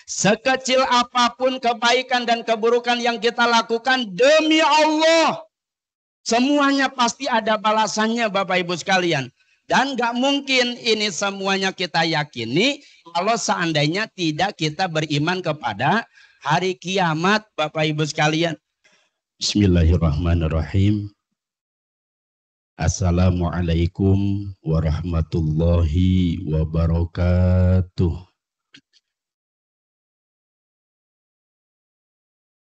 Sekecil apapun kebaikan dan keburukan yang kita lakukan, demi Allah, semuanya pasti ada balasannya Bapak Ibu sekalian. Dan gak mungkin ini semuanya kita yakini kalau seandainya tidak kita beriman kepada hari kiamat Bapak Ibu sekalian. Bismillahirrahmanirrahim. Assalamualaikum warahmatullahi wabarakatuh.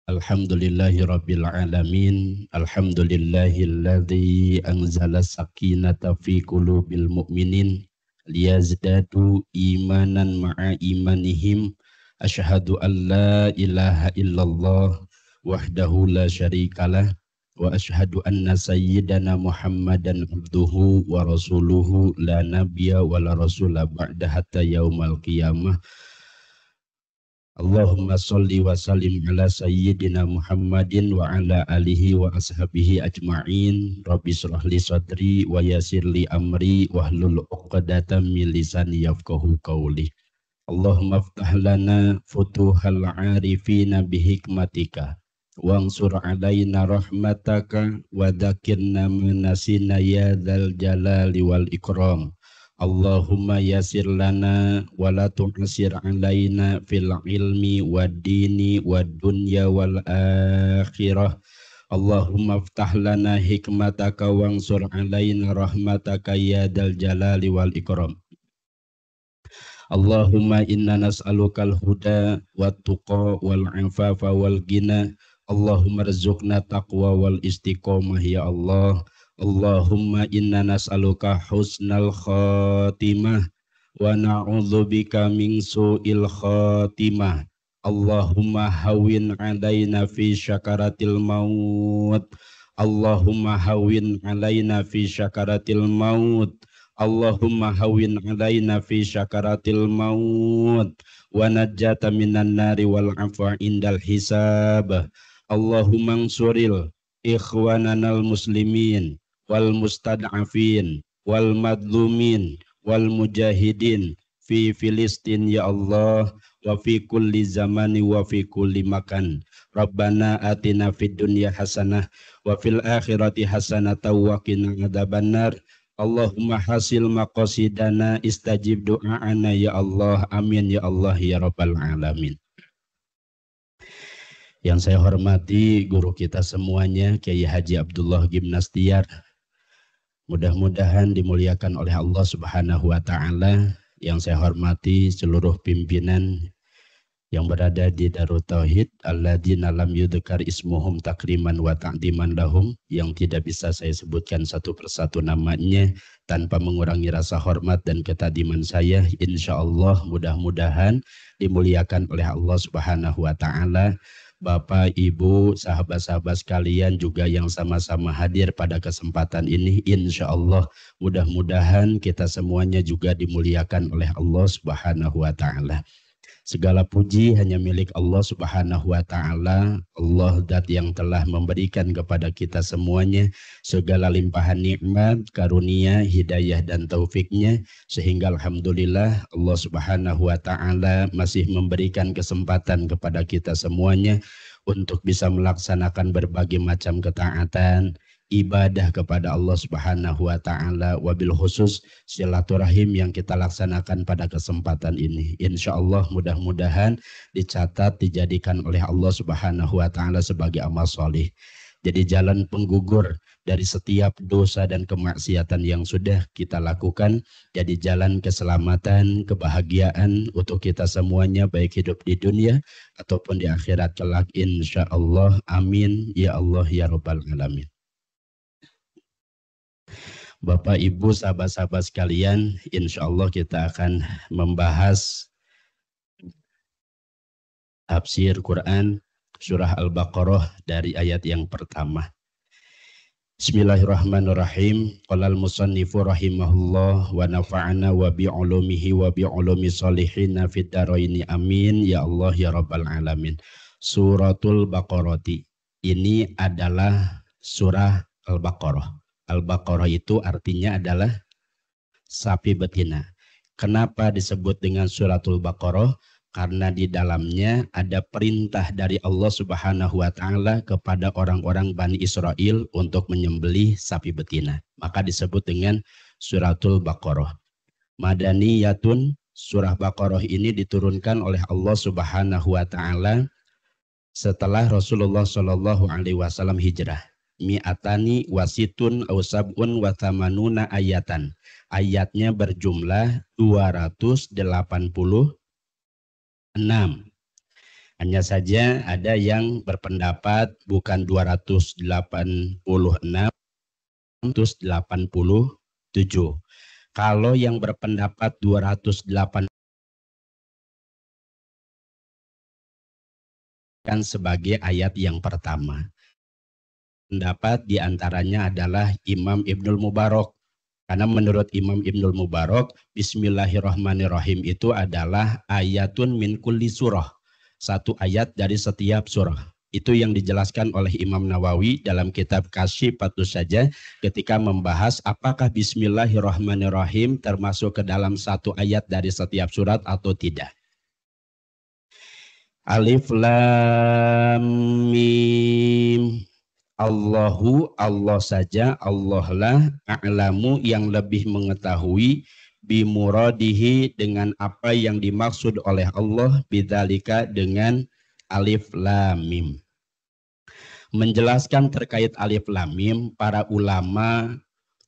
Alhamdulillahi rabbil alamin. Alhamdulillahilladzi anzala sakinata fi qulubil mu'minin liyazdadu imanan ma'a imanihim. Asyhadu an la ilaha illallah wahdahu la syarikalah wa asyhadu anna sayyidana Muhammadan abduhu wa rasuluhu la nabiyya wa la rasula ba'da hatta yaumal qiyamah. Allahumma sholli wa sallim ala sayyidina Muhammadin wa ala alihi wa ashabihi ajma'in. Rabbi shrah li sadri wa yassir li amri wahlul 'uqdatam min lisani yafqahu qawli. Allahumma iftah lana futuhal 'arifina bihikmatika wansur alaina rahmataka wa dzakirna manasina ya dzal jalali wal ikram. Allahumma yasir lana wa la tu'sir alaina fil ilmi wad dini wad dunya wal akhirah. Allahumma iftah lana hikmataka wansur alaina rahmataka ya dzal jalali wal ikram. Allahumma inna nas'alukal huda wat tuqa wal afafa wal ghina. Allahumma rzuqna taqwa wal istiqomah ya Allah. Allahumma inna nas'aluka husnal khatimah wa na'udzubika min su'il khatimah. Allahumma hawin alaina fi syakaratil maut. Allahumma hawin alaina fi syakaratil maut. Allahumma hawin alaina fi syakaratil maut wa najjata minan nari wal afwa indal hisab. Allahumma ansuril ikhwananal muslimin wal mustad'afin wal madlumin wal mujahidin fi Filistin ya Allah wa fi kulli zamani wa fi kulli makan. Rabbana atina fid dunya hasanah wa fil akhirati hasanah wa qina adzabannar. Allahumma hasil maqasidana istajib doa'ana ya Allah. Amin ya Allah ya rabbal alamin. Yang saya hormati guru kita semuanya, Kiai Haji Abdullah Gimnastiar. Mudah-mudahan dimuliakan oleh Allah Subhanahu wa Ta'ala. Yang saya hormati seluruh pimpinan yang berada di Darut Tauhid, alladzina lam yudhkar ismuhum takriman wa ta'diman lahum, yang tidak bisa saya sebutkan satu persatu namanya tanpa mengurangi rasa hormat dan ketadiman saya. Insya Allah mudah-mudahan dimuliakan oleh Allah Subhanahu wa Ta'ala. Bapak, Ibu, sahabat-sahabat sekalian juga yang sama-sama hadir pada kesempatan ini, insya Allah mudah-mudahan kita semuanya juga dimuliakan oleh Allah Subhanahu wa Ta'ala. Segala puji hanya milik Allah Subhanahu wa Ta'ala. Allah zat yang telah memberikan kepada kita semuanya segala limpahan nikmat, karunia, hidayah dan taufiknya, sehingga alhamdulillah Allah Subhanahu wa Ta'ala masih memberikan kesempatan kepada kita semuanya untuk bisa melaksanakan berbagai macam ketaatan, ibadah kepada Allah Subhanahu wa Ta'ala, wabil khusus silaturahim yang kita laksanakan pada kesempatan ini. Insya Allah mudah-mudahan dicatat, dijadikan oleh Allah Subhanahu wa Ta'ala sebagai amal solih. Jadi jalan penggugur dari setiap dosa dan kemaksiatan yang sudah kita lakukan, jadi jalan keselamatan, kebahagiaan untuk kita semuanya, baik hidup di dunia ataupun di akhirat kelak, insya Allah. Amin ya Allah ya rabbal alamin. Bapak, Ibu, sahabat-sahabat sekalian, insya Allah kita akan membahas tafsir Quran surah Al-Baqarah dari ayat yang pertama. Bismillahirrahmanirrahim. Qala al-musannifu rahimahullah wa nafa'ana wa bi'ulumihi wa bi'ulumi salihina fid dharaini amin ya Allah ya rabbal alamin. Suratul Baqarati. Ini adalah surah Al-Baqarah. Al-Baqarah itu artinya adalah sapi betina. Kenapa disebut dengan suratul Baqarah? karena di dalamnya ada perintah dari Allah Subhanahu wa taala kepada orang-orang Bani Israel untuk menyembelih sapi betina. Maka disebut dengan Suratul Baqarah. Madaniyatun, surah Baqarah ini diturunkan oleh Allah Subhanahu wa taala setelah Rasulullah Shallallahu alaihi wasallam hijrah. Mi'atani wasitun aw sab'un wa thamanuna ayatan. Ayatnya berjumlah 286. Hanya saja ada yang berpendapat bukan 286, 287. Kalau yang berpendapat 208 kan sebagai ayat yang pertama. Pendapat diantaranya adalah Imam Ibnul Mubarak. Karena menurut Imam Ibnul Mubarak, Bismillahirrahmanirrahim itu adalah ayatun min kulli surah. Satu ayat dari setiap surah. Itu yang dijelaskan oleh Imam Nawawi dalam kitab Kasyifatus Saja ketika membahas apakah Bismillahirrahmanirrahim termasuk ke dalam satu ayat dari setiap surat atau tidak. Alif Lam Mim. Allahu, Allah saja, Allah lah, a'lamu yang lebih mengetahui, bimuradihi dengan apa yang dimaksud oleh Allah, bidzalika dengan alif lam mim. Menjelaskan terkait alif lam mim, para ulama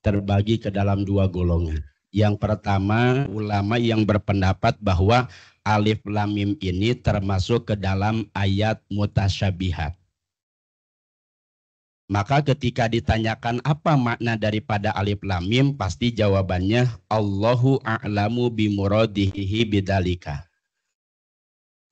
terbagi ke dalam dua golongan. Yang pertama, ulama yang berpendapat bahwa alif lam mim ini termasuk ke dalam ayat mutasyabihat. Maka ketika ditanyakan apa makna daripada alif lam mim, pasti jawabannya Allahu a'lamu bimuradihi bidzalika.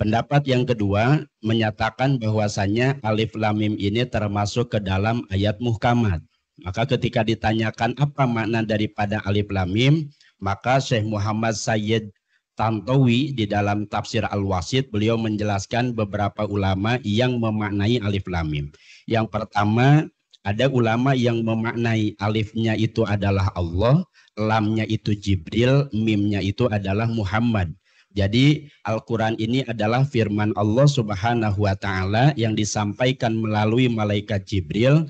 Pendapat yang kedua menyatakan bahwasanya alif lam mim ini termasuk ke dalam ayat muhkamat. Maka ketika ditanyakan apa makna daripada alif lam mim, maka Syekh Muhammad Sayyid Tantowi di dalam tafsir Al-Wasit beliau menjelaskan beberapa ulama yang memaknai alif lam mim. Yang pertama, ada ulama yang memaknai alifnya itu adalah Allah, lamnya itu Jibril, mimnya itu adalah Muhammad. Jadi Al-Quran ini adalah firman Allah Subhanahu wa ta'ala yang disampaikan melalui malaikat Jibril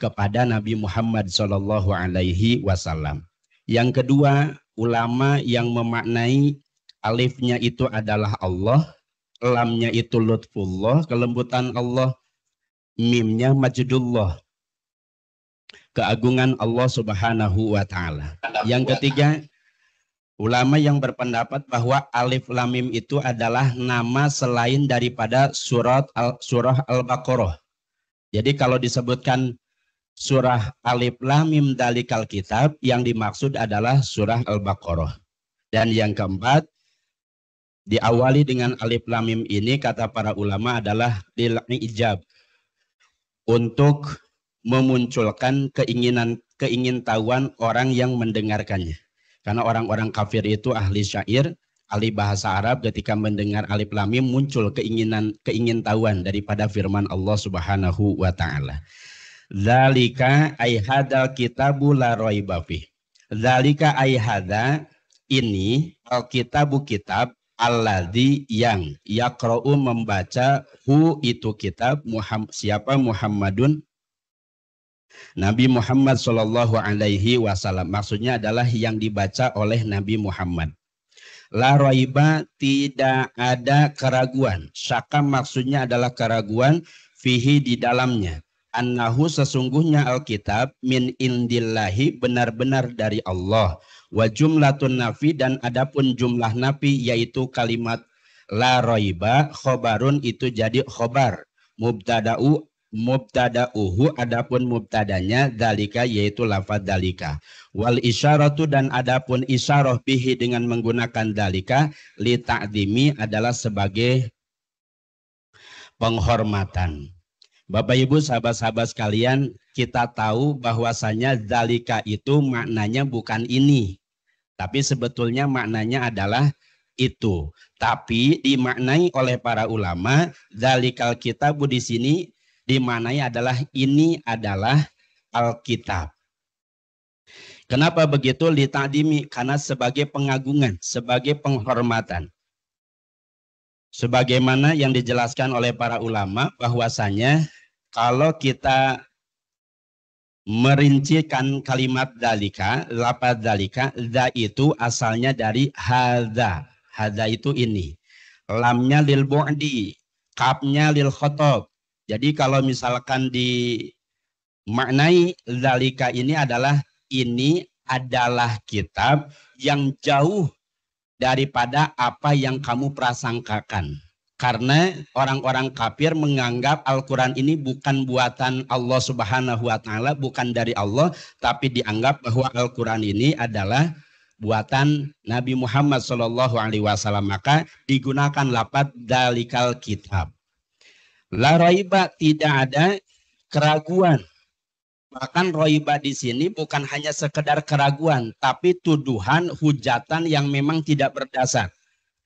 kepada Nabi Muhammad Sallallahu Alaihi Wasallam. Yang kedua, ulama yang memaknai alifnya itu adalah Allah, lamnya itu lutfullah, kelembutan Allah, mimnya majidullah, keagungan Allah Subhanahu wa ta'ala. Yang ketiga, ulama yang berpendapat bahwa alif lam mim itu adalah nama selain daripada surah Al-Baqarah. Jadi kalau disebutkan surah alif lam mim dalikal kitab, yang dimaksud adalah surah Al-Baqarah. Dan yang keempat, diawali dengan alif lam mim ini kata para ulama adalah lil ijab, untuk memunculkan keingintahuan orang yang mendengarkannya. Karena orang-orang kafir itu ahli syair, ahli bahasa Arab, ketika mendengar alif lam mim muncul keingintahuan daripada firman Allah Subhanahu wa taala. Dzalika ay hadzal kitabu la raiba fi. Dzalika ay hadza, ini alkitabu kitab, alladzi yang yaqra'u membaca, hu itu kitab, siapa? Muhammadun, Nabi Muhammad Sallallahu Alaihi Wasallam. Maksudnya adalah yang dibaca oleh Nabi Muhammad. La raiba, tidak ada keraguan. Syaka maksudnya adalah keraguan, fihi di dalamnya. Annahu sesungguhnya Alkitab, min indillahi benar-benar dari Allah. Wa jumlatun nafi, dan adapun jumlah nafi yaitu kalimat la raiba, khobarun itu jadi khobar. Mubtada'uhu adapun mubtadanya dalika yaitu lafaz dalika. Wal isyaratu, dan adapun isyarah bihi dengan menggunakan dalika, li ta'dimi adalah sebagai penghormatan. Bapak Ibu sahabat-sahabat sekalian, kita tahu bahwasanya dalika itu maknanya bukan ini, tapi sebetulnya maknanya adalah itu. Tapi dimaknai oleh para ulama, dalikal kitabu di sini dimaknai adalah ini adalah Alkitab. Kenapa begitu? Li ta'dimi, karena sebagai pengagungan, sebagai penghormatan. Sebagaimana yang dijelaskan oleh para ulama bahwasanya kalau kita merincikan kalimat dalika, lapad dalika, da itu asalnya dari hadza. Hadza itu ini. Lamnya lil bu'di, kapnya lil khotob. Jadi kalau misalkan dimaknai dalika ini adalah kitab yang jauh daripada apa yang kamu prasangkakan. Karena orang-orang kafir menganggap Al-Quran ini bukan buatan Allah Subhanahu wa Ta'ala, bukan dari Allah, tapi dianggap bahwa Al-Quran ini adalah buatan Nabi Muhammad Sallallahu Alaihi Wasallam. Maka digunakan lafaz dalikal kitab. La raiba, tidak ada keraguan. Bahkan roiba di sini bukan hanya sekedar keraguan, tapi tuduhan, hujatan yang memang tidak berdasar.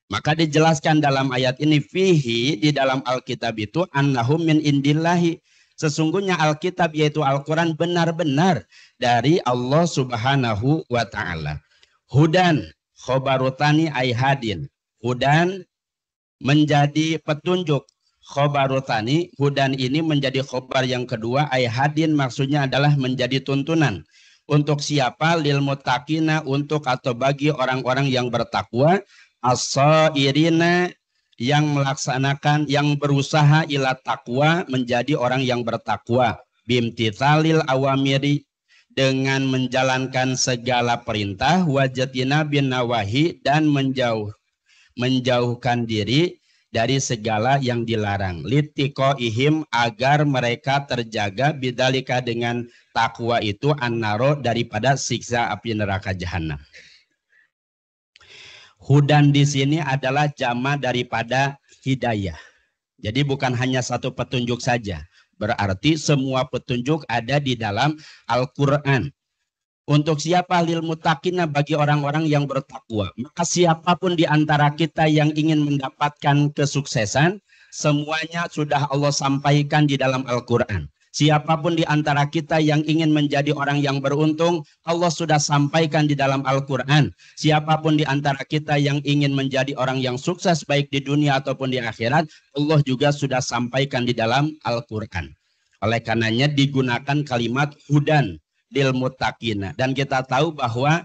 Maka dijelaskan dalam ayat ini, fihi, di dalam Alkitab itu, annahum min indillahi. Sesungguhnya Alkitab yaitu Al-Quran benar-benar dari Allah Subhanahu wa Ta'ala. Hudan, khobarutani ayhadin. Hudan menjadi petunjuk. Khobarutani, hudan ini menjadi khobar yang kedua, ayhadin maksudnya adalah menjadi tuntunan. Untuk siapa? Lil muttaqina, untuk atau bagi orang-orang yang bertakwa, as-sairina, yang melaksanakan, yang berusaha ila takwa, menjadi orang yang bertakwa, bimtithalil awamiri, dengan menjalankan segala perintah, wajatina bin nawahi, dan menjauhkan diri dari segala yang dilarang. Litiko ihim, agar mereka terjaga bidalika, dengan takwa itu, annaro, daripada siksa api neraka jahanam. Hudan di sini adalah jama daripada hidayah. Jadi bukan hanya satu petunjuk saja. Berarti semua petunjuk ada di dalam Al-Quran. Untuk siapa? Lil muttaqina, bagi orang-orang yang bertakwa. Maka siapapun di antara kita yang ingin mendapatkan kesuksesan, semuanya sudah Allah sampaikan di dalam Al-Quran. Siapapun di antara kita yang ingin menjadi orang yang beruntung, Allah sudah sampaikan di dalam Al-Quran. Siapapun di antara kita yang ingin menjadi orang yang sukses baik di dunia ataupun di akhirat, Allah juga sudah sampaikan di dalam Al-Quran. Oleh karenanya digunakan kalimat hudan lil muttaqina. Dan kita tahu bahwa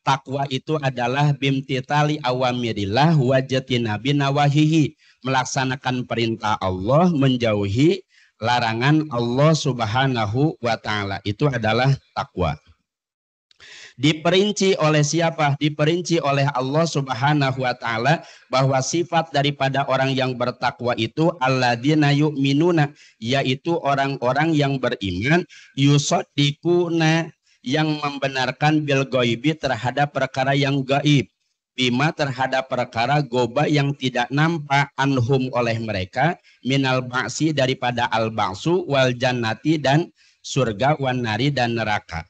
takwa itu adalah bimtitali awamirillah wajatina binawahihi, melaksanakan perintah Allah, menjauhi larangan Allah Subhanahu wa Ta'ala. Itu adalah takwa. Diperinci oleh siapa? Diperinci oleh Allah Subhanahu wa Ta'ala bahwa sifat daripada orang yang bertakwa itu alladzina yu'minuna, yaitu orang-orang yang beriman, yusaddiquna, yang membenarkan bil ghaibi, terhadap perkara yang gaib, bima, terhadap perkara goba yang tidak nampak, anhum, oleh mereka, minal ba'si, daripada al-ba'su, wal jannati, dan surga, wan nari, dan neraka.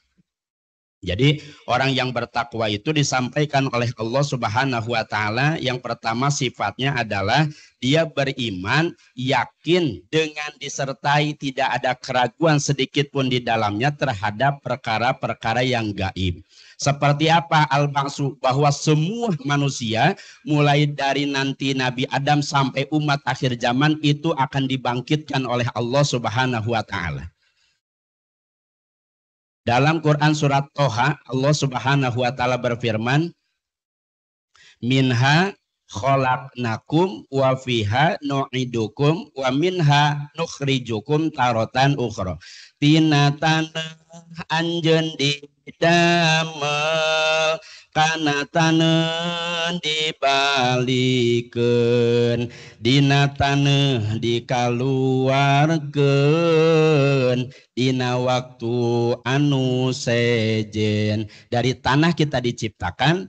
Jadi orang yang bertakwa itu disampaikan oleh Allah Subhanahu wa Ta'ala, yang pertama sifatnya adalah dia beriman, yakin dengan disertai tidak ada keraguan sedikit pun di dalamnya terhadap perkara-perkara yang gaib. Seperti apa? Al-Ba'su, bahwa semua manusia mulai dari nanti Nabi Adam sampai umat akhir zaman itu akan dibangkitkan oleh Allah Subhanahu wa Ta'ala. Dalam Quran surat Toha, Allah Subhanahu wa Ta'ala berfirman, minha khalaqnakum wa fiha nu'idukum wa minha nukhrijukum tarotan ukhra. Tina tanah anjeun di damel, kana taneuh dibalikeun, dina taneuh dikaluarkeun, dina waktu anu sejen. Dari tanah kita diciptakan,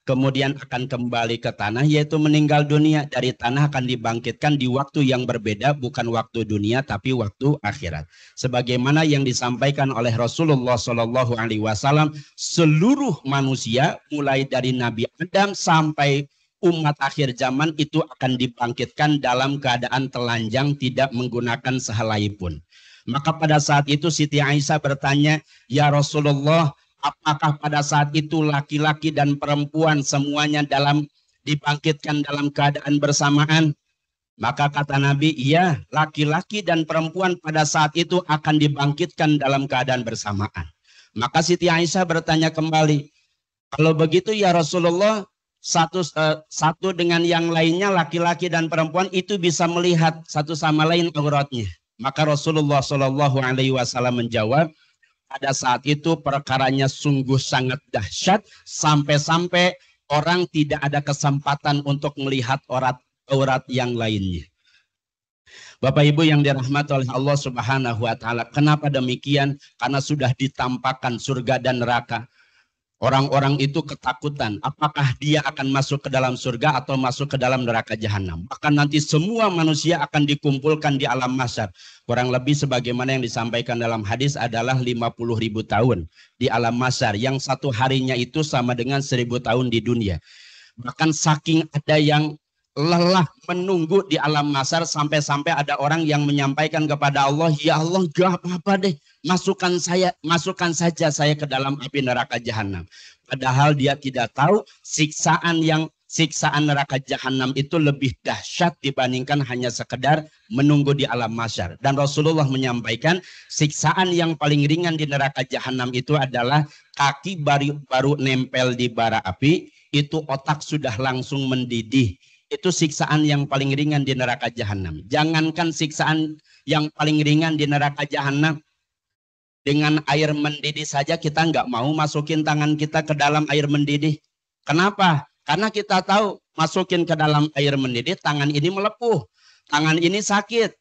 kemudian akan kembali ke tanah, yaitu meninggal dunia. Dari tanah akan dibangkitkan di waktu yang berbeda, bukan waktu dunia tapi waktu akhirat. Sebagaimana yang disampaikan oleh Rasulullah Shallallahu Alaihi Wasallam, seluruh manusia mulai dari Nabi Adam sampai umat akhir zaman itu akan dibangkitkan dalam keadaan telanjang, tidak menggunakan sehelai pun. Maka pada saat itu Siti Aisyah bertanya, ya Rasulullah, apakah pada saat itu laki-laki dan perempuan semuanya dibangkitkan dalam keadaan bersamaan? Maka kata Nabi, iya, laki-laki dan perempuan pada saat itu akan dibangkitkan dalam keadaan bersamaan. Maka Siti Aisyah bertanya kembali, kalau begitu ya Rasulullah, satu dengan yang lainnya, laki-laki dan perempuan itu bisa melihat satu sama lain auratnya. Maka Rasulullah Shallallahu Alaihi Wasallam menjawab, pada saat itu perkaranya sungguh sangat dahsyat, sampai-sampai orang tidak ada kesempatan untuk melihat aurat yang lainnya. Bapak Ibu yang dirahmati oleh Allah Subhanahu wa taala, kenapa demikian? Karena sudah ditampakkan surga dan neraka. Orang-orang itu ketakutan, apakah dia akan masuk ke dalam surga atau masuk ke dalam neraka jahanam. Bahkan nanti semua manusia akan dikumpulkan di alam mahsyar. Kurang lebih sebagaimana yang disampaikan dalam hadis adalah 50.000 tahun di alam mahsyar, yang satu harinya itu sama dengan 1.000 tahun di dunia. Bahkan saking ada yang lelah menunggu di alam mahsyar, sampai-sampai ada orang yang menyampaikan kepada Allah, ya Allah, gak apa-apa deh, masukkan saja saya ke dalam api neraka jahanam. Padahal dia tidak tahu siksaan neraka jahanam itu lebih dahsyat dibandingkan hanya sekedar menunggu di alam mahsyar. Dan Rasulullah menyampaikan siksaan yang paling ringan di neraka jahanam itu adalah kaki baru nempel di bara api, itu otak sudah langsung mendidih. Itu siksaan yang paling ringan di neraka jahanam. Jangankan siksaan yang paling ringan di neraka jahanam, dengan air mendidih saja kita nggak mau masukin tangan kita ke dalam air mendidih. Kenapa? Karena kita tahu masukin ke dalam air mendidih, tangan ini melepuh, tangan ini sakit.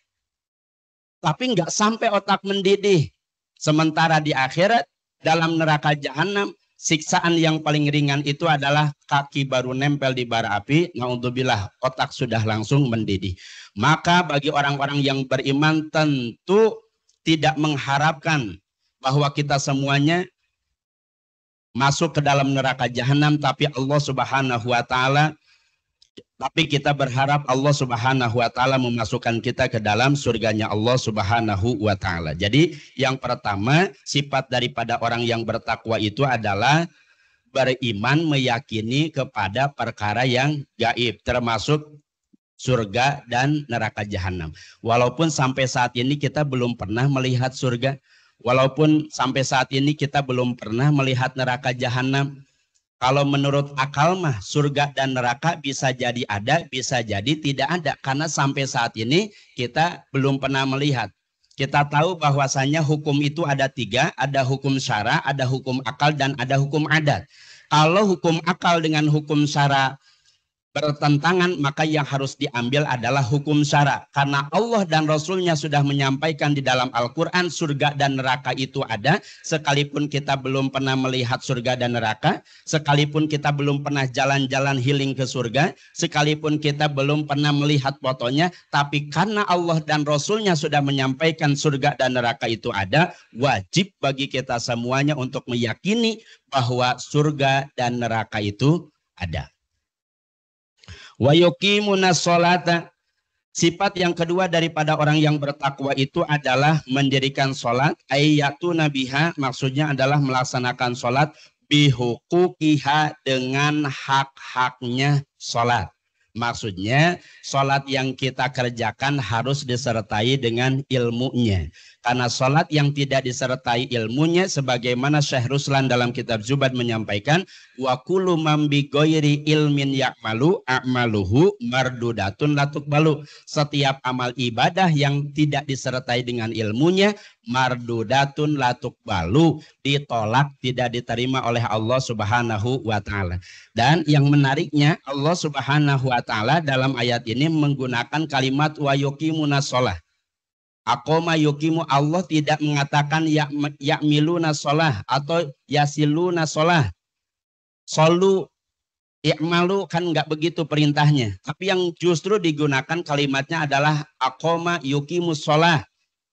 Tapi nggak sampai otak mendidih. Sementara di akhirat, dalam neraka jahanam, siksaan yang paling ringan itu adalah kaki baru nempel di bara api, naudzubillah, otak sudah langsung mendidih. Maka bagi orang-orang yang beriman tentu tidak mengharapkan bahwa kita semuanya masuk ke dalam neraka jahanam, tapi kita berharap Allah Subhanahu wa taala memasukkan kita ke dalam surganya Allah Subhanahu wa taala. Jadi yang pertama, sifat daripada orang yang bertakwa itu adalah beriman, meyakini kepada perkara yang gaib, termasuk surga dan neraka jahanam. Walaupun sampai saat ini kita belum pernah melihat surga, walaupun sampai saat ini kita belum pernah melihat neraka jahanam, kalau menurut akal mah surga dan neraka bisa jadi ada, bisa jadi tidak ada. Karena sampai saat ini kita belum pernah melihat. Kita tahu bahwasanya hukum itu ada 3, ada hukum syara, ada hukum akal, dan ada hukum adat. Kalau hukum akal dengan hukum syara bertentangan, maka yang harus diambil adalah hukum syara. Karena Allah dan Rasulnya sudah menyampaikan di dalam Al-Quran, surga dan neraka itu ada. Sekalipun kita belum pernah melihat surga dan neraka, sekalipun kita belum pernah jalan-jalan healing ke surga, sekalipun kita belum pernah melihat fotonya, tapi karena Allah dan Rasulnya sudah menyampaikan surga dan neraka itu ada, wajib bagi kita semuanya untuk meyakini bahwa surga dan neraka itu ada. Wa yuqimuna sholata. Sifat yang kedua daripada orang yang bertakwa itu adalah mendirikan sholat. Ayatu nabiha, maksudnya adalah melaksanakan sholat bihuquqiha, dengan hak-haknya sholat. Maksudnya sholat yang kita kerjakan harus disertai dengan ilmunya. Karena sholat yang tidak disertai ilmunya, sebagaimana Syekh Ruslan dalam kitab Zubad menyampaikan, wa kullu man bi ghairi ilmin ya'malu a'maluhu mardudatun la tuqbalu. Setiap amal ibadah yang tidak disertai dengan ilmunya, mardudatun la tuqbalu, ditolak, tidak diterima oleh Allah Subhanahu wa taala. Dan yang menariknya, Allah Subhanahu wa taala dalam ayat ini menggunakan kalimat wa yuqimuna sholah. Aqoma yuqimu, Allah tidak mengatakan ya'miluna sholah atau yasiluna sholah. Solu, i'malu, kan nggak begitu perintahnya. Tapi yang justru digunakan kalimatnya adalah aqoma yuqimu sholah.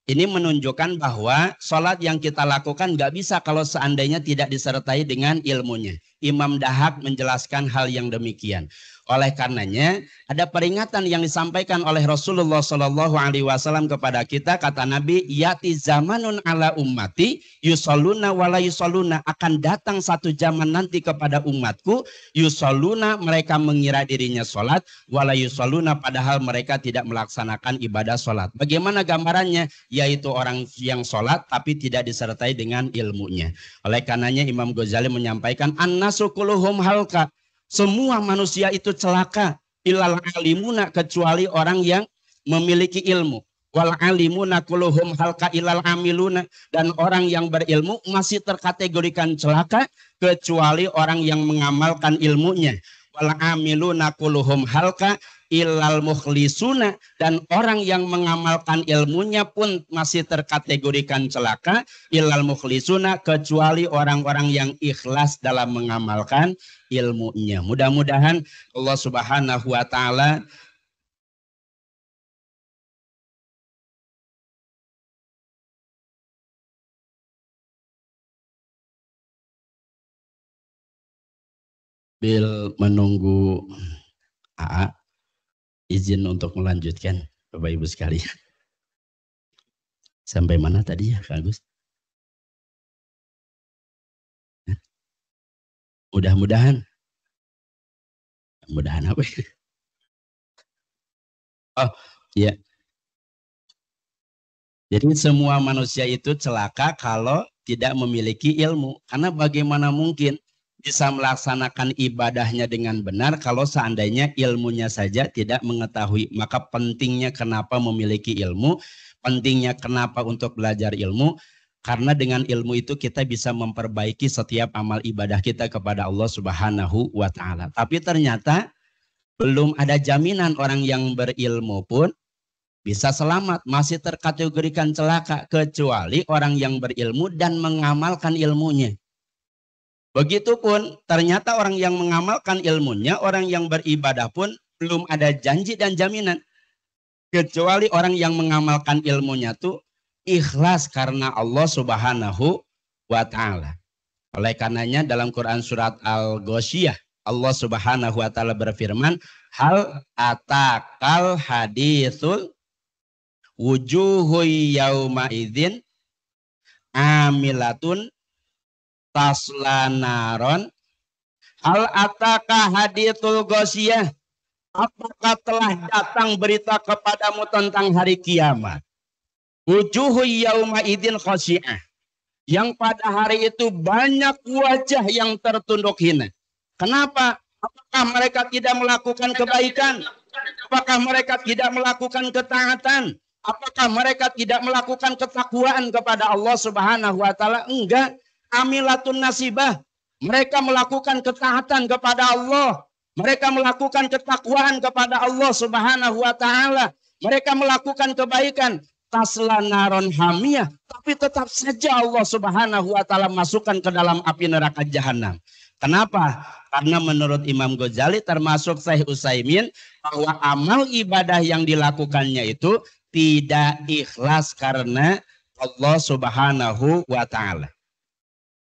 Ini menunjukkan bahwa sholat yang kita lakukan nggak bisa kalau seandainya tidak disertai dengan ilmunya. Imam Dahak menjelaskan hal yang demikian. Oleh karenanya ada peringatan yang disampaikan oleh Rasulullah Shallallahu Alaihi Wasallam kepada kita, kata Nabi, yati zamanun ala ummati yusalluna wala yusalluna, akan datang satu zaman nanti kepada umatku, yusalluna mereka mengira dirinya sholat, wala yusalluna padahal mereka tidak melaksanakan ibadah sholat. Bagaimana gambarannya? Yaitu orang yang sholat tapi tidak disertai dengan ilmunya. Oleh karenanya Imam Ghazali menyampaikan an-nasu kulluhum halka, semua manusia itu celaka, ilal alimuna kecuali orang yang memiliki ilmu. Wal alimuna kulluhum halka ilal amiluna, dan orang yang berilmu masih terkategorikan celaka kecuali orang yang mengamalkan ilmunya. Wal amiluna kulluhum halka ilal mukhlisuna, dan orang yang mengamalkan ilmunya pun masih terkategorikan celaka, ilal mukhlisuna kecuali orang-orang yang ikhlas dalam mengamalkan ilmunya. Mudah-mudahan Allah Subhanahu wa taala bil menunggu AA izin untuk melanjutkan, Bapak Ibu sekalian. Sampai mana tadi ya, Kak Agus? Mudah-mudahan apa ya? Oh ya, jadi semua manusia itu celaka kalau tidak memiliki ilmu, karena bagaimana mungkin bisa melaksanakan ibadahnya dengan benar kalau seandainya ilmunya saja tidak mengetahui. Maka pentingnya kenapa memiliki ilmu, pentingnya kenapa untuk belajar ilmu, karena dengan ilmu itu kita bisa memperbaiki setiap amal ibadah kita kepada Allah Subhanahu wa taala. Tapi ternyata belum ada jaminan orang yang berilmu pun bisa selamat, masih terkategorikan celaka kecuali orang yang berilmu dan mengamalkan ilmunya. Begitupun ternyata orang yang mengamalkan ilmunya, orang yang beribadah pun belum ada janji dan jaminan. Kecuali orang yang mengamalkan ilmunya tuh ikhlas karena Allah Subhanahu wa ta'ala. Oleh karenanya dalam Quran surat Al-Ghasyiyah, Allah Subhanahu wa ta'ala berfirman, hal atakal hadithul wujuhu yauma idzin amilatun taslanaron. Hal ataka hadithul Ghasyiyah, apakah telah datang berita kepadamu tentang hari kiamat? Wujuhu yauma idzin khasyi'ah, yang pada hari itu banyak wajah yang tertunduk hina. Kenapa? Apakah mereka tidak melakukan kebaikan? Apakah mereka tidak melakukan ketaatan? Apakah mereka tidak melakukan ketakwaan kepada Allah Subhanahu wa taala? Enggak. Amilatun nasibah. Mereka melakukan ketaatan kepada Allah. Mereka melakukan ketakwaan kepada Allah Subhanahu wa taala. Mereka melakukan kebaikan. Taslanaron hamiyah, tapi tetap saja Allah Subhanahu wa taala masukkan ke dalam api neraka jahanam. Kenapa? Karena menurut Imam Ghazali termasuk Syekh Utsaimin bahwa amal ibadah yang dilakukannya itu tidak ikhlas karena Allah Subhanahu wa taala.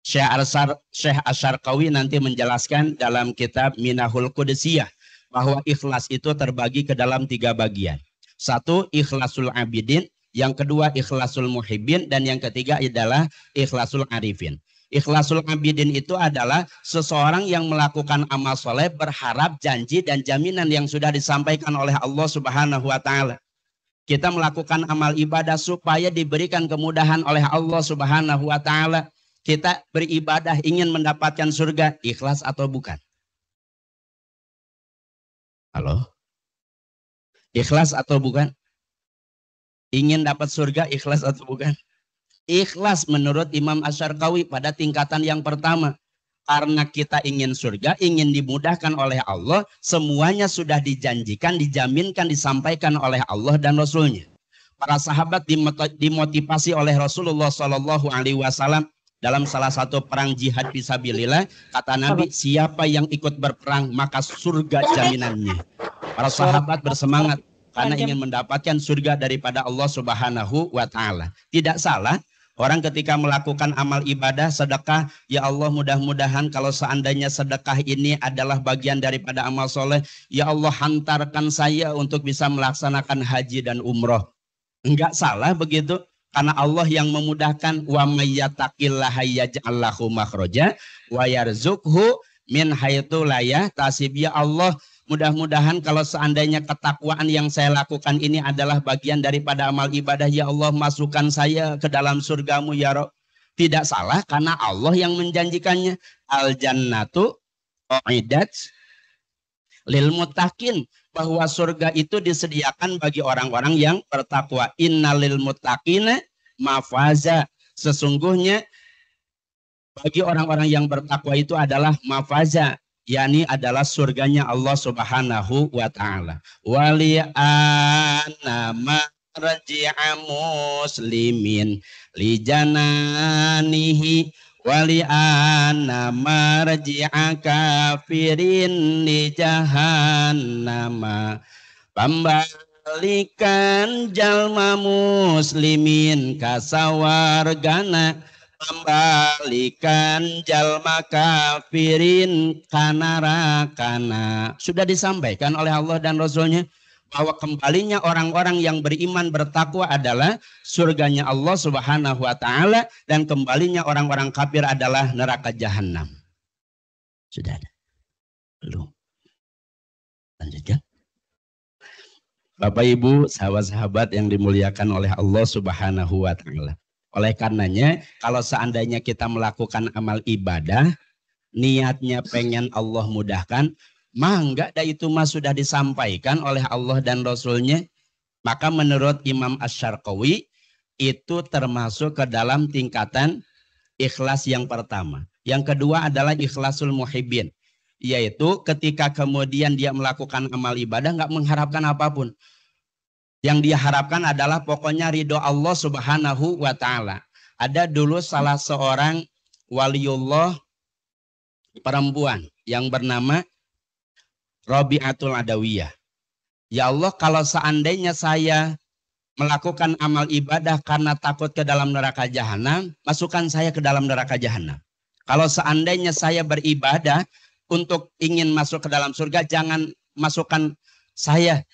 Syekh Asyarqawi nanti menjelaskan dalam kitab Minahul Qudsiyah bahwa ikhlas itu terbagi ke dalam 3 bagian. 1, ikhlasul abidin, yang kedua ikhlasul muhibbin, dan yang ketiga adalah ikhlasul arifin. Ikhlasul abidin itu adalah seseorang yang melakukan amal soleh berharap janji dan jaminan yang sudah disampaikan oleh Allah Subhanahu wa taala. Kita melakukan amal ibadah supaya diberikan kemudahan oleh Allah Subhanahu wa taala. Kita beribadah ingin mendapatkan surga, ikhlas atau bukan? Halo? Ikhlas atau bukan? Ingin dapat surga, ikhlas atau bukan? Ikhlas menurut Imam Asyarqawi pada tingkatan yang pertama. Karena kita ingin surga, ingin dimudahkan oleh Allah, semuanya sudah dijanjikan, dijaminkan, disampaikan oleh Allah dan Rasulnya. Para sahabat dimotivasi oleh Rasulullah Shallallahu Alaihi Wasallam dalam salah satu perang jihad fisabilillah, kata Nabi, siapa yang ikut berperang maka surga jaminannya. Para sahabat bersemangat karena ingin mendapatkan surga daripada Allah Subhanahu wa taala. Tidak salah Orang ketika melakukan amal ibadah, sedekah, ya Allah mudah-mudahan kalau seandainya sedekah ini adalah bagian daripada amal soleh, ya Allah hantarkan saya untuk bisa melaksanakan haji dan umroh. Enggak salah begitu, karena Allah yang memudahkan. Wa may yattaqillaha yaj'al lahu makhraja wa yarzuqhu min haitsu la yahtasib. Ya Allah, mudah-mudahan kalau seandainya ketakwaan yang saya lakukan ini adalah bagian daripada amal ibadah, ya Allah masukkan saya ke dalam surgamu ya Rabb. Tidak salah karena Allah yang menjanjikannya. Al jannatu uiddat lil muttaqin, bahwa surga itu disediakan bagi orang-orang yang bertakwa. Innalil muttaqina mafaza, sesungguhnya bagi orang-orang yang bertakwa itu adalah mafaza, yakni adalah surganya Allah Subhanahu wa taala. Wali anna marji'a muslimin li jananihi wali anna marji'a kafirin li jahannama. Pembalikan jalma muslimin kasawargana, kembalikan jalma kafirin kanarakana. Sudah disampaikan oleh Allah dan Rasulnya bahwa kembalinya orang-orang yang beriman bertakwa adalah surganya Allah Subhanahu wa taala, dan kembalinya orang-orang kafir adalah neraka jahanam. Sudah ada? Belum? Lanjutkan. Bapak Ibu, sahabat-sahabat yang dimuliakan oleh Allah Subhanahu wa taala. Oleh karenanya, kalau seandainya kita melakukan amal ibadah, niatnya pengen Allah mudahkan, mangga dah itu mah sudah disampaikan oleh Allah dan Rasulnya. Maka menurut Imam Asy-Syarqawi, itu termasuk ke dalam tingkatan ikhlas yang pertama. Yang kedua adalah ikhlasul muhibbin, yaitu ketika kemudian dia melakukan amal ibadah nggak mengharapkan apapun. Yang dia harapkan adalah pokoknya ridho Allah Subhanahu wa taala. Ada dulu salah seorang waliullah perempuan yang bernama Rabi'atul Adawiyah. Ya Allah, kalau seandainya saya melakukan amal ibadah karena takut ke dalam neraka jahanam, masukkan saya ke dalam neraka jahanam. Kalau seandainya saya beribadah untuk ingin masuk ke dalam surga, jangan masukkan saya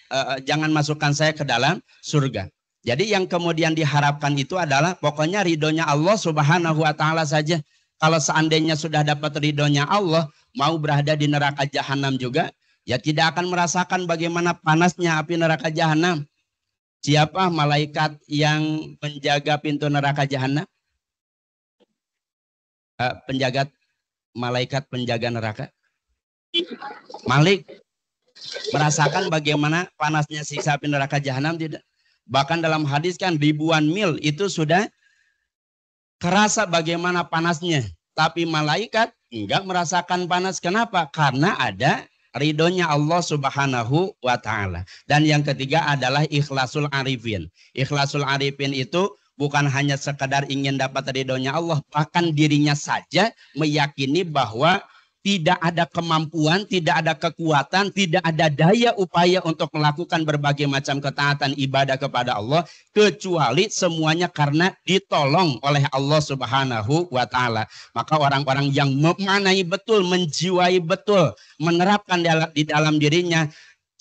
ke dalam surga. Jadi yang kemudian diharapkan itu adalah pokoknya ridhonya Allah Subhanahu wa taala saja. Kalau seandainya sudah dapat ridhonya Allah, mau berada di neraka jahanam juga, ya tidak akan merasakan bagaimana panasnya api neraka jahanam. Siapa malaikat yang menjaga pintu neraka jahanam? Malaikat penjaga neraka? Malik. Merasakan bagaimana panasnya siksa api neraka jahanam tidak? Bahkan dalam hadis kan ribuan mil itu sudah kerasa bagaimana panasnya. Tapi malaikat enggak merasakan panas. Kenapa? Karena ada ridhonya Allah Subhanahu wa taala. Dan yang ketiga adalah ikhlasul arifin. Ikhlasul arifin itu bukan hanya sekadar ingin dapat ridhonya Allah, bahkan dirinya saja meyakini bahwa tidak ada kemampuan, tidak ada kekuatan, tidak ada daya upaya untuk melakukan berbagai macam ketaatan ibadah kepada Allah, kecuali semuanya karena ditolong oleh Allah Subhanahu wa taala. Maka orang-orang yang memanai betul, menjiwai betul, menerapkan di dalam dirinya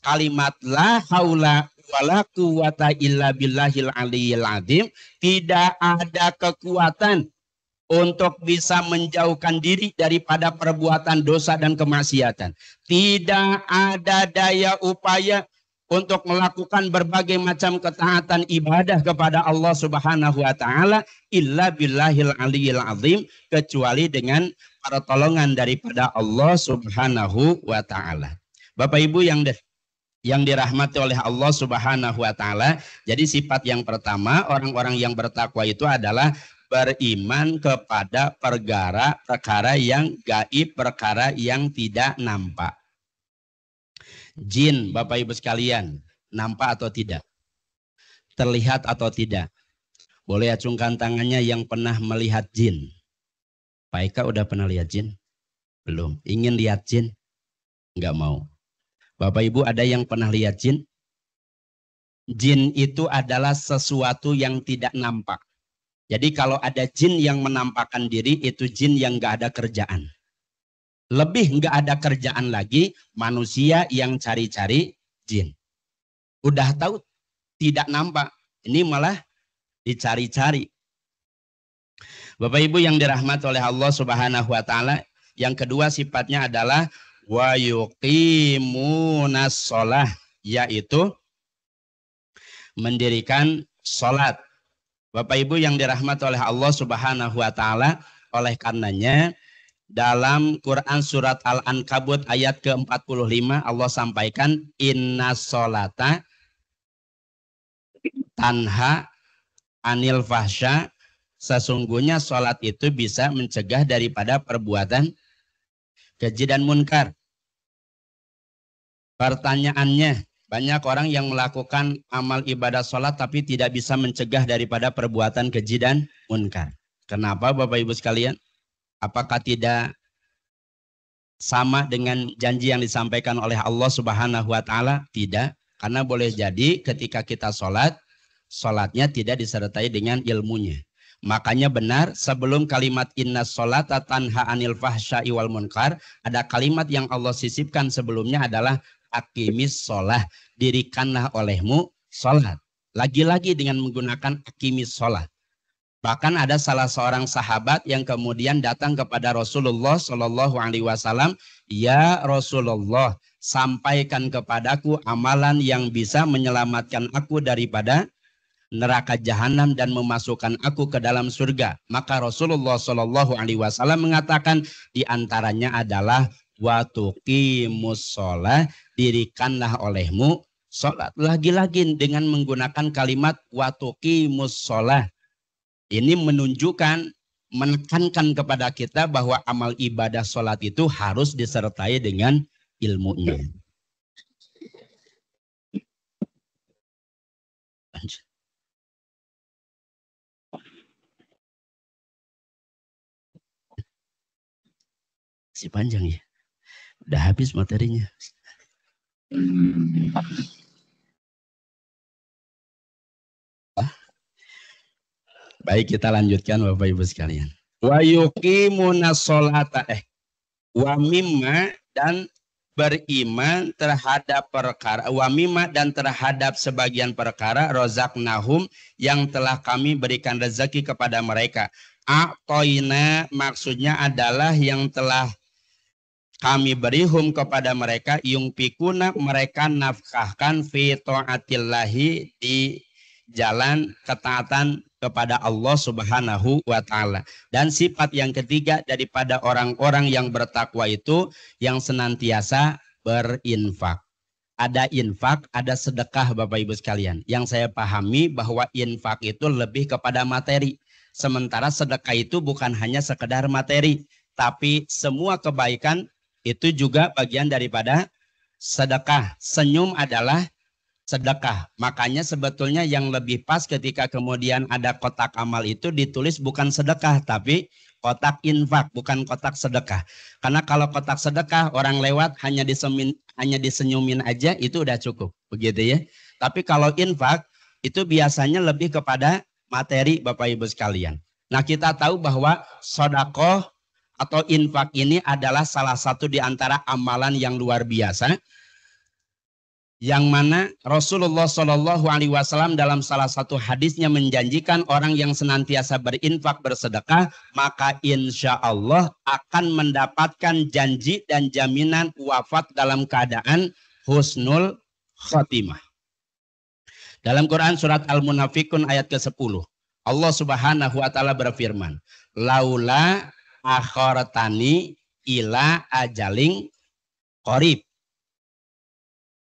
kalimat la haula wala quwata illa billahil aliyil azim, tidak ada kekuatan untuk bisa menjauhkan diri daripada perbuatan dosa dan kemaksiatan. Tidak ada daya upaya untuk melakukan berbagai macam ketaatan ibadah kepada Allah Subhanahu wa taala illa billahil aliyil azim, kecuali dengan pertolongan daripada Allah Subhanahu wa taala. Bapak Ibu yang dirahmati oleh Allah Subhanahu wa taala, jadi sifat yang pertama orang-orang yang bertakwa itu adalah beriman kepada perkara yang gaib, perkara yang tidak nampak. Jin, Bapak Ibu sekalian, nampak atau tidak? Terlihat atau tidak? Boleh acungkan tangannya yang pernah melihat jin. Pak Eka udah pernah lihat jin? Belum. Ingin lihat jin? Enggak mau. Bapak Ibu ada yang pernah lihat jin? Jin itu adalah sesuatu yang tidak nampak. Jadi kalau ada jin yang menampakkan diri, itu jin yang nggak ada kerjaan. Lebih nggak ada kerjaan lagi manusia yang cari-cari jin. Udah tahu tidak nampak, ini malah dicari-cari. Bapak Ibu yang dirahmati oleh Allah Subhanahu wa taala, yang kedua sifatnya adalah wa yuqimunas shalah, yaitu mendirikan salat. Bapak Ibu yang dirahmati oleh Allah Subhanahu wa taala, oleh karenanya dalam Quran surat Al-Ankabut ayat ke-45 Allah sampaikan innas sholata tanha anil fahsya, sesungguhnya sholat itu bisa mencegah daripada perbuatan keji dan munkar. Pertanyaannya, banyak orang yang melakukan amal ibadah sholat tapi tidak bisa mencegah daripada perbuatan keji dan munkar. Kenapa Bapak Ibu sekalian? Apakah tidak sama dengan janji yang disampaikan oleh Allah Subhanahu wa taala? Tidak, karena boleh jadi ketika kita sholat, sholatnya tidak disertai dengan ilmunya. Makanya benar sebelum kalimat inna sholata tanha anil fahsya'i wal munkar, ada kalimat yang Allah sisipkan sebelumnya adalah aqimis sholah, dirikanlah olehmu sholat. Lagi-lagi dengan menggunakan aqimis sholah. Bahkan ada salah seorang sahabat yang kemudian datang kepada Rasulullah Shallallahu Alaihi Wasallam, ya Rasulullah, sampaikan kepadaku amalan yang bisa menyelamatkan aku daripada neraka jahanam dan memasukkan aku ke dalam surga. Maka Rasulullah Shallallahu Alaihi Wasallam mengatakan diantaranya adalah wa tuqimus shalah, dirikanlah olehmu sholat. Lagi-lagi dengan menggunakan kalimat wa tuqimus shalah. Ini menunjukkan, menekankan kepada kita bahwa amal ibadah sholat itu harus disertai dengan ilmunya. Si panjang ya, udah habis materinya. Baik, kita lanjutkan Bapak Ibu sekalian. Wa yuqimunas sholata wa mimma, dan beriman terhadap perkara, wa mimma, dan terhadap sebagian perkara rozaqnahum, yang telah kami berikan rezeki kepada mereka. A'toina maksudnya adalah yang telah kami berihum kepada mereka, yungpikuna, mereka nafkahkan fi ta'atillahi, di jalan ketaatan kepada Allah Subhanahu wa taala. Dan sifat yang ketiga daripada orang-orang yang bertakwa itu yang senantiasa berinfak. Ada infak, ada sedekah Bapak Ibu sekalian. Yang saya pahami bahwa infak itu lebih kepada materi. Sementara sedekah itu bukan hanya sekedar materi, tapi semua kebaikan itu juga bagian daripada sedekah. Senyum adalah sedekah. Makanya sebetulnya yang lebih pas ketika kemudian ada kotak amal itu ditulis bukan sedekah tapi kotak infak, bukan kotak sedekah. Karena kalau kotak sedekah orang lewat hanya disenyumin aja itu udah cukup, begitu ya. Tapi kalau infak itu biasanya lebih kepada materi Bapak Ibu sekalian. Nah, kita tahu bahwa sedekah atau infak ini adalah salah satu di antara amalan yang luar biasa, yang mana Rasulullah Shallallahu Alaihi Wasallam dalam salah satu hadisnya menjanjikan orang yang senantiasa berinfak, bersedekah, maka insya Allah akan mendapatkan janji dan jaminan wafat dalam keadaan husnul khotimah. Dalam Quran surat Al-Munafikun ayat ke-10, Allah Subhanahu wa taala berfirman, laula akhartani ila ajaling qarib.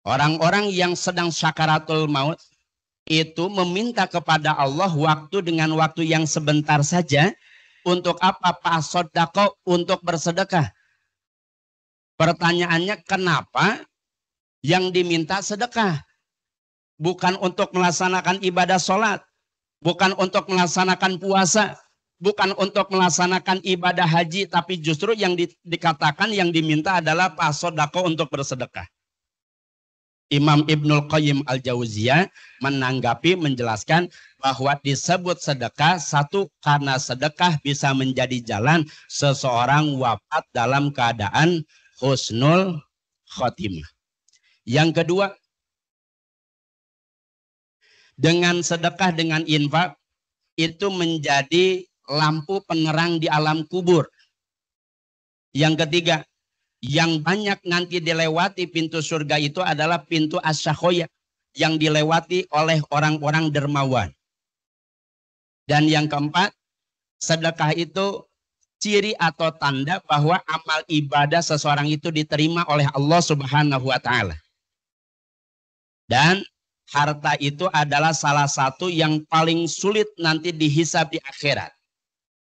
Orang-orang yang sedang syakaratul maut itu meminta kepada Allah waktu dengan waktu yang sebentar saja. Untuk apa? Pak sodako, untuk bersedekah. Pertanyaannya, kenapa yang diminta sedekah? Bukan untuk melaksanakan ibadah sholat, bukan untuk melaksanakan puasa, bukan untuk melaksanakan ibadah haji, tapi justru yang dikatakan yang diminta adalah Pak sodako, untuk bersedekah. Imam Ibnul Qayyim Al-Jauziyah menanggapi, menjelaskan bahwa disebut sedekah satu karena sedekah bisa menjadi jalan seseorang wafat dalam keadaan husnul khotimah. Yang kedua, dengan sedekah, dengan infak itu menjadi lampu penerang di alam kubur. Yang ketiga, yang banyak nanti dilewati pintu surga itu adalah pintu asyakhoya yang dilewati oleh orang-orang dermawan. Dan yang keempat, sedekah itu ciri atau tanda bahwa amal ibadah seseorang itu diterima oleh Allah Subhanahu wa taala. Dan harta itu adalah salah satu yang paling sulit nanti dihisab di akhirat.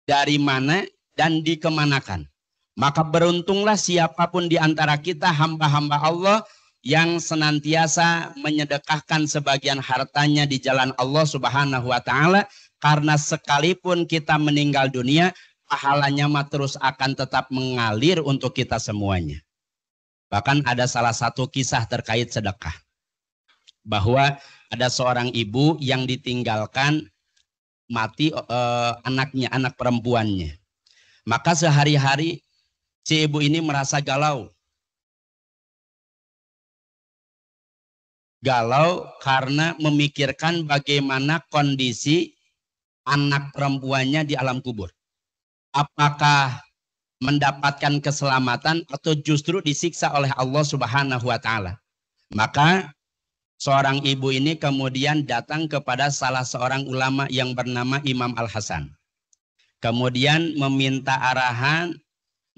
Dari mana dan dikemanakan. Maka beruntunglah siapapun di antara kita hamba-hamba Allah yang senantiasa menyedekahkan sebagian hartanya di jalan Allah Subhanahu wa taala, karena sekalipun kita meninggal dunia, pahalanya mah terus akan tetap mengalir untuk kita semuanya. Bahkan ada salah satu kisah terkait sedekah, bahwa ada seorang ibu yang ditinggalkan mati anaknya, anak perempuannya. Maka sehari-hari si ibu ini merasa galau. Galau karena memikirkan bagaimana kondisi anak perempuannya di alam kubur. Apakah mendapatkan keselamatan atau justru disiksa oleh Allah Subhanahu wa taala. Maka seorang ibu ini kemudian datang kepada salah seorang ulama yang bernama Imam Al-Hasan. Kemudian meminta arahan,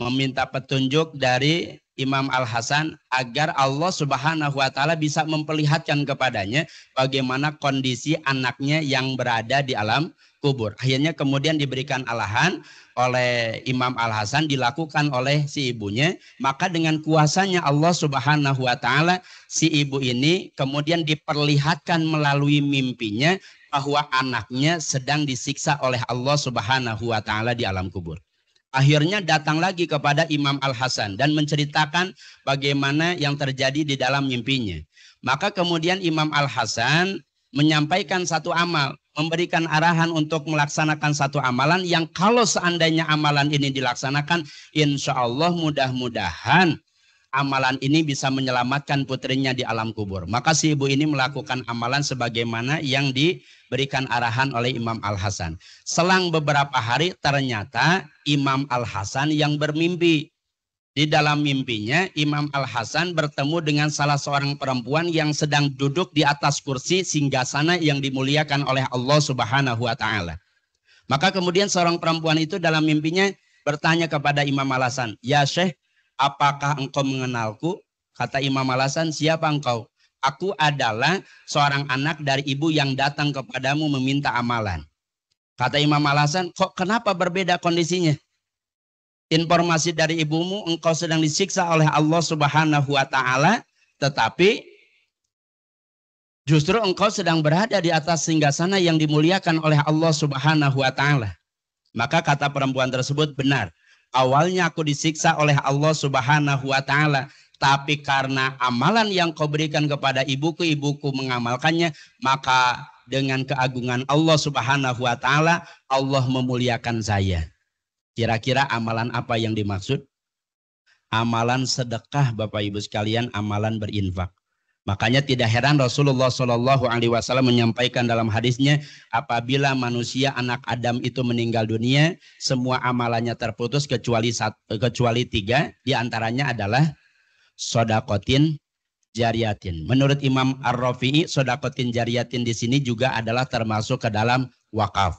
meminta petunjuk dari Imam Al-Hasan agar Allah Subhanahu wa taala bisa memperlihatkan kepadanya bagaimana kondisi anaknya yang berada di alam kubur. Akhirnya kemudian diberikan arahan oleh Imam Al-Hasan, dilakukan oleh si ibunya. Maka dengan kuasanya Allah Subhanahu wa taala, si ibu ini kemudian diperlihatkan melalui mimpinya bahwa anaknya sedang disiksa oleh Allah Subhanahu wa taala di alam kubur. Akhirnya datang lagi kepada Imam Al-Hasan dan menceritakan bagaimana yang terjadi di dalam mimpinya. Maka kemudian Imam Al-Hasan menyampaikan satu amal, memberikan arahan untuk melaksanakan satu amalan yang kalau seandainya amalan ini dilaksanakan, insya Allah mudah-mudahan amalan ini bisa menyelamatkan putrinya di alam kubur. Maka si ibu ini melakukan amalan sebagaimana yang diberikan arahan oleh Imam Al-Hasan. Selang beberapa hari ternyata Imam Al-Hasan yang bermimpi. Di dalam mimpinya Imam Al-Hasan bertemu dengan salah seorang perempuan yang sedang duduk di atas kursi singgasana yang dimuliakan oleh Allah Subhanahu wa taala. Maka kemudian seorang perempuan itu dalam mimpinya bertanya kepada Imam Al-Hasan, "Ya Syekh, apakah engkau mengenalku?" Kata Imam Al-Hasan, "Siapa engkau?" "Aku adalah seorang anak dari ibu yang datang kepadamu meminta amalan." Kata Imam Al-Hasan, "Kok kenapa berbeda kondisinya? Informasi dari ibumu engkau sedang disiksa oleh Allah Subhanahu wa taala, tetapi justru engkau sedang berada di atas singgasana yang dimuliakan oleh Allah Subhanahu wa taala." Maka kata perempuan tersebut, "Benar. Awalnya aku disiksa oleh Allah Subhanahu wa taala, tapi karena amalan yang kau berikan kepada ibuku mengamalkannya, maka dengan keagungan Allah Subhanahu wa taala, Allah memuliakan saya." Kira-kira amalan apa yang dimaksud? Amalan sedekah, Bapak Ibu sekalian, amalan berinfak. Makanya tidak heran Rasulullah Shallallahu Alaihi Wasallam menyampaikan dalam hadisnya, apabila manusia anak Adam itu meninggal dunia, semua amalannya terputus kecuali tiga, diantaranya adalah sodakotin jariyatin. Menurut Imam Ar-Rafi'i, sodakotin jariyatin di sini juga adalah termasuk ke dalam wakaf.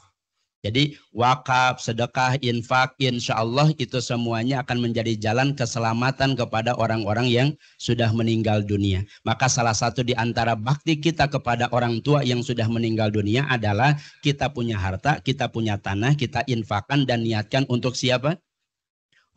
Jadi wakaf, sedekah, infak, insya Allah itu semuanya akan menjadi jalan keselamatan kepada orang-orang yang sudah meninggal dunia. Maka salah satu di antara bakti kita kepada orang tua yang sudah meninggal dunia adalah kita punya harta, kita punya tanah, kita infakkan dan niatkan untuk siapa?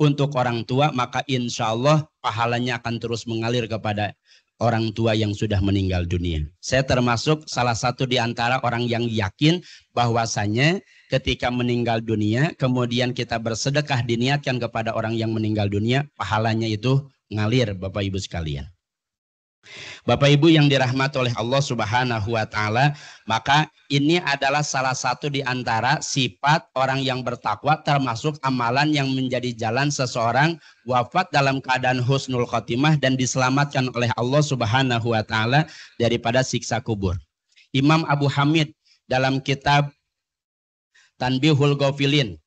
Untuk orang tua, maka insya Allah pahalanya akan terus mengalir kepada orang tua yang sudah meninggal dunia. Saya termasuk salah satu di antara orang yang yakin bahwasanya ketika meninggal dunia, kemudian kita bersedekah diniatkan kepada orang yang meninggal dunia, pahalanya itu ngalir, Bapak Ibu sekalian. Bapak Ibu yang dirahmati oleh Allah Subhanahu wa taala, maka ini adalah salah satu di antara sifat orang yang bertakwa, termasuk amalan yang menjadi jalan seseorang wafat dalam keadaan husnul khotimah dan diselamatkan oleh Allah Subhanahu wa taala daripada siksa kubur. Imam Abu Hamid dalam kitab Tanbihul Ghafilin,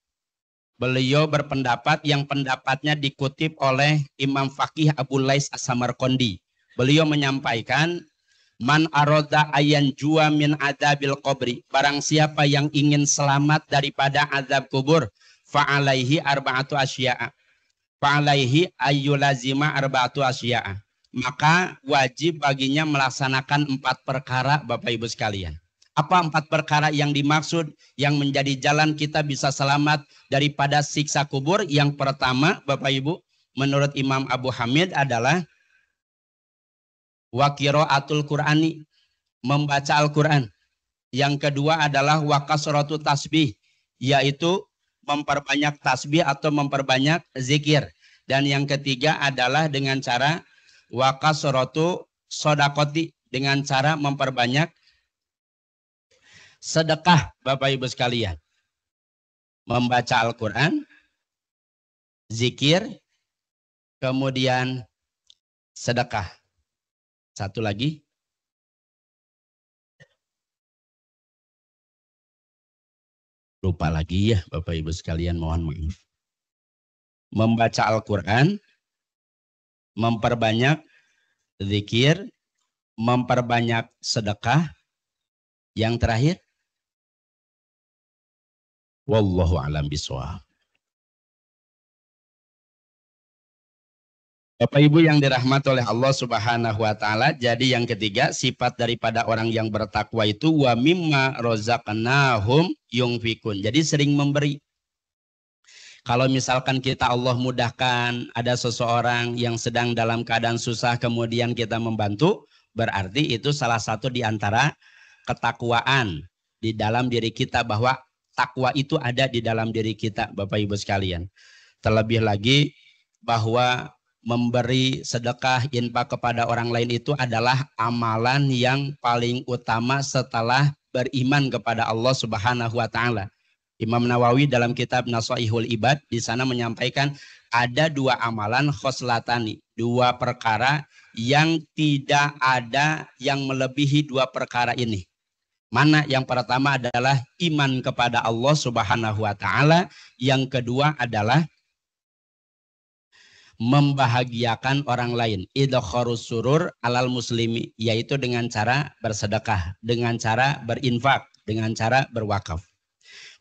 beliau berpendapat yang pendapatnya dikutip oleh Imam Faqih Abu Lais As-Samarqandi. Beliau menyampaikan, man aroda ayan jua min adabil qabri, barang siapa yang ingin selamat daripada azab kubur, fa'alaihi arba'atu asya'a, fa'alaihi ayyulazima arba'atu asya'a, maka wajib baginya melaksanakan 4 perkara. Bapak Ibu sekalian, apa 4 perkara yang dimaksud yang menjadi jalan kita bisa selamat daripada siksa kubur? Yang pertama, Bapak Ibu, menurut Imam Abu Hamid adalah wa qiraatul Qur'ani, membaca Al-Quran. Yang kedua adalah wa kasratu tasbih, yaitu memperbanyak tasbih atau memperbanyak zikir. Dan yang ketiga adalah dengan cara wa kasratu sodakoti, dengan cara memperbanyak sedekah. Bapak Ibu sekalian, membaca Al-Quran, zikir, kemudian sedekah. Satu lagi, lupa lagi ya Bapak Ibu sekalian, mohon maaf. Membaca Al-Quran, memperbanyak zikir, memperbanyak sedekah. Yang terakhir, wallahu a'lam bishawab. Bapak Ibu yang dirahmati oleh Allah Subhanahu wa taala, jadi yang ketiga sifat daripada orang yang bertakwa itu wa mimma razaqnahum yunfikun. Jadi sering memberi. Kalau misalkan kita Allah mudahkan, ada seseorang yang sedang dalam keadaan susah kemudian kita membantu, berarti itu salah satu di antara ketakwaan di dalam diri kita, bahwa takwa itu ada di dalam diri kita, Bapak Ibu sekalian. Terlebih lagi bahwa memberi sedekah, infak kepada orang lain itu adalah amalan yang paling utama setelah beriman kepada Allah Subhanahu wa taala. Imam Nawawi dalam kitab Nasaihul Ibad di sana menyampaikan ada 2 amalan khoslatani, 2 perkara yang tidak ada yang melebihi 2 perkara ini. Mana? Yang pertama adalah iman kepada Allah Subhanahu wa taala, yang kedua adalah membahagiakan orang lain, idkharus surur alal muslimi, yaitu dengan cara bersedekah, dengan cara berinfak, dengan cara berwakaf.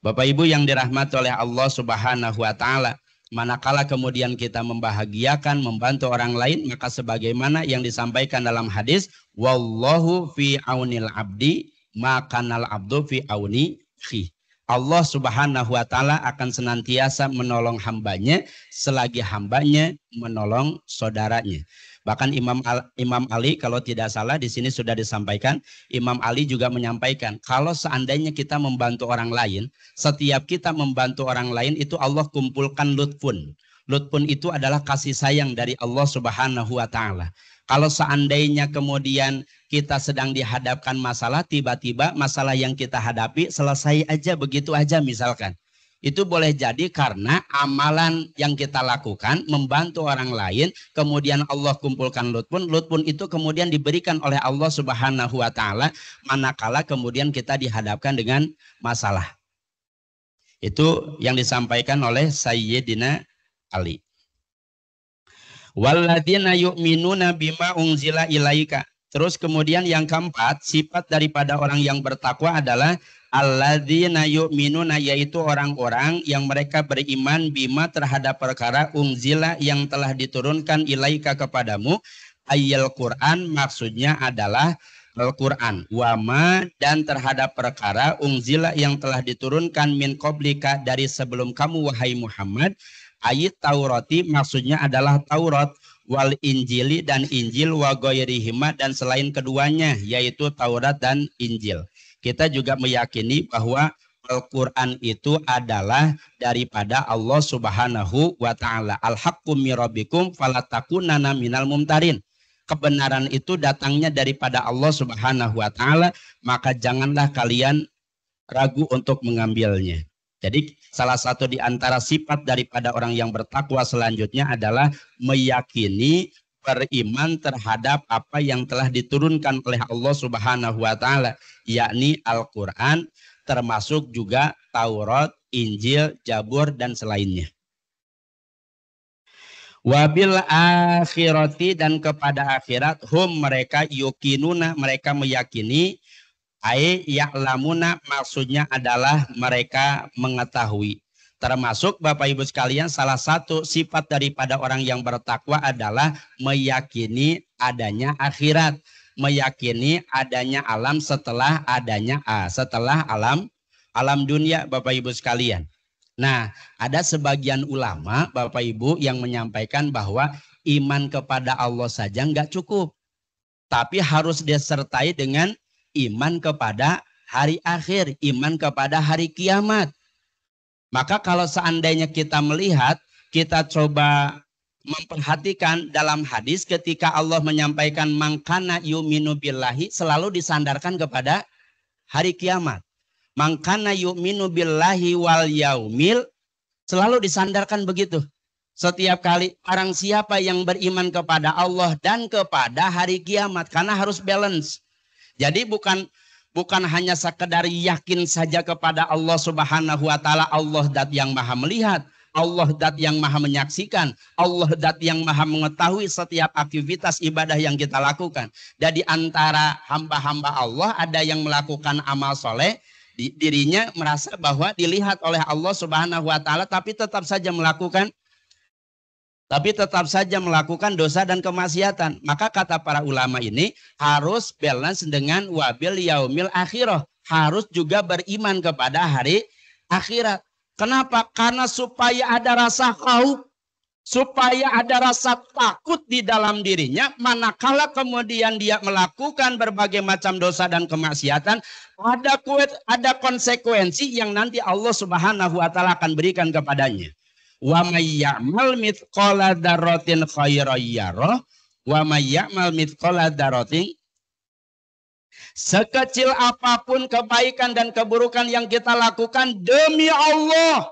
Bapak Ibu yang dirahmati oleh Allah Subhanahu wa taala, manakala kemudian kita membahagiakan, membantu orang lain, maka sebagaimana yang disampaikan dalam hadis, wallahu fi aunil abdi makanal abdu fi auni khi. Allah Subhanahu wa taala akan senantiasa menolong hambanya selagi hambanya menolong saudaranya. Bahkan Imam Ali kalau tidak salah di sini sudah disampaikan, Imam Ali juga menyampaikan kalau seandainya kita membantu orang lain, setiap kita membantu orang lain itu Allah kumpulkan lutfun. Lutfun itu adalah kasih sayang dari Allah Subhanahu wa taala. Kalau seandainya kemudian kita sedang dihadapkan masalah, tiba-tiba masalah yang kita hadapi selesai aja begitu aja misalkan. Itu boleh jadi karena amalan yang kita lakukan, membantu orang lain, kemudian Allah kumpulkan lutfun. Lutfun itu kemudian diberikan oleh Allah Subhanahu wa taala manakala kemudian kita dihadapkan dengan masalah. Itu yang disampaikan oleh Sayyidina Ali. Walladzina yu'minuna bima unzila ilaika. Terus kemudian yang keempat, sifat daripada orang yang bertakwa adalah alladzina yu'minuna, yaitu orang-orang yang mereka beriman bima terhadap perkara unzila yang telah diturunkan ilaika kepadamu, ayal Quran, maksudnya adalah Al-Quran, wama, dan terhadap perkara unzila yang telah diturunkan min qablika, dari sebelum kamu wahai Muhammad, ayat Taurati, maksudnya adalah Taurat, wal Injili, dan Injil, wa ghairihima, dan selain keduanya yaitu Taurat dan Injil. Kita juga meyakini bahwa Al-Quran itu adalah daripada Allah Subhanahu wa ta'ala. Al-haqqu min rabbikum falatakunana minal mumtarin. kebenaran itu datangnya daripada Allah Subhanahu wa taala, maka janganlah kalian ragu untuk mengambilnya. Jadi salah satu di antara sifat daripada orang yang bertakwa selanjutnya adalah meyakini, beriman terhadap apa yang telah diturunkan oleh Allah Subhanahu wa taala, yakni Al-Qur'an, termasuk juga Taurat, Injil, Zabur dan selainnya. Wabil akhirati, dan kepada akhirat, hum mereka yukinuna, mereka meyakini, ai ya'lamuna, maksudnya adalah mereka mengetahui. Termasuk Bapak Ibu sekalian, salah satu sifat daripada orang yang bertakwa adalah meyakini adanya akhirat, meyakini adanya alam setelah adanya setelah alam dunia, Bapak Ibu sekalian. Nah, ada sebagian ulama Bapak Ibu yang menyampaikan bahwa iman kepada Allah saja nggak cukup, tapi harus disertai dengan iman kepada hari akhir, iman kepada hari kiamat. Maka kalau seandainya kita melihat, kita coba memperhatikan dalam hadis ketika Allah menyampaikan mangkana yu'minu billahi, selalu disandarkan kepada hari kiamat. Mangkana yu'minu billahi wal yaumil, selalu disandarkan begitu. Setiap kali, orang siapa yang beriman kepada Allah dan kepada hari kiamat, karena harus balance. Jadi bukan hanya sekedar yakin saja kepada Allah Subhanahu wa taala, Allah zat yang maha melihat, Allah zat yang maha menyaksikan, Allah zat yang maha mengetahui setiap aktivitas ibadah yang kita lakukan. Dan di antara hamba-hamba Allah ada yang melakukan amal soleh, dirinya merasa bahwa dilihat oleh Allah Subhanahu wa taala, tapi tetap saja melakukan dosa dan kemaksiatan. Maka kata para ulama ini harus balance dengan wabil yaumil akhirah, harus juga beriman kepada hari akhirat. Kenapa? Karena supaya ada rasa khauf, supaya ada rasa takut di dalam dirinya, manakala kemudian dia melakukan berbagai macam dosa dan kemaksiatan, ada konsekuensi yang nanti Allah Subhanahu wa taala akan berikan kepadanya. Wa may ya'mal mithqala dzarratin khairan yarah wa may ya'mal mithqala dzarratin, sekecil apapun kebaikan dan keburukan yang kita lakukan, demi Allah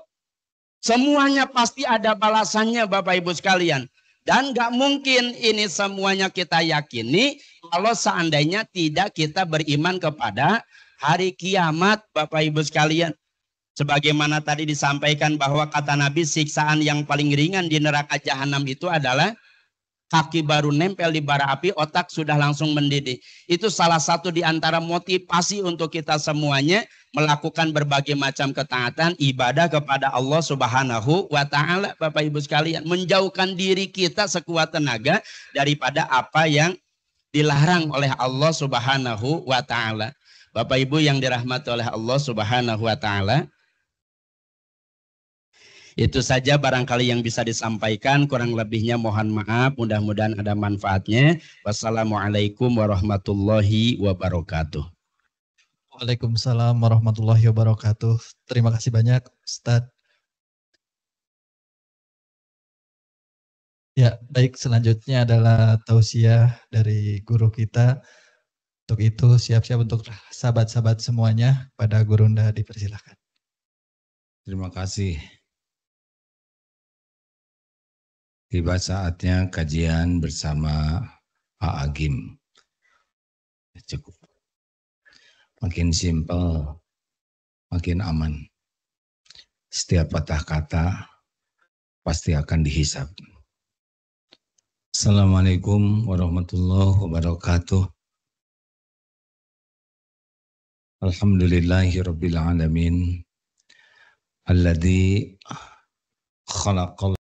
semuanya pasti ada balasannya Bapak Ibu sekalian. Dan gak mungkin ini semuanya kita yakini kalau seandainya tidak kita beriman kepada hari kiamat Bapak Ibu sekalian. Sebagaimana tadi disampaikan bahwa kata Nabi, siksaan yang paling ringan di neraka jahanam itu adalah kaki baru nempel di bara api, otak sudah langsung mendidih. Itu salah satu di antara motivasi untuk kita semuanya melakukan berbagai macam ketaatan, ibadah kepada Allah Subhanahu wa taala Bapak Ibu sekalian. Menjauhkan diri kita sekuat tenaga daripada apa yang dilarang oleh Allah Subhanahu wa taala. Bapak Ibu yang dirahmati oleh Allah Subhanahu wa taala, itu saja barangkali yang bisa disampaikan, kurang lebihnya mohon maaf, mudah-mudahan ada manfaatnya. Wassalamualaikum warahmatullahi wabarakatuh. Waalaikumsalam warahmatullahi wabarakatuh. Terima kasih banyak Ustadz. Ya, baik, selanjutnya adalah tausiah dari guru kita. Untuk itu siap-siap untuk sahabat-sahabat semuanya, pada Gurunda dipersilakan. Terima kasih. Tiba saatnya kajian bersama Pak Agim. Cukup. Makin simpel, makin aman. Setiap patah kata pasti akan dihisab. Assalamualaikum warahmatullahi wabarakatuh. Alhamdulillahirabbil alamin. Alladzi khalaqal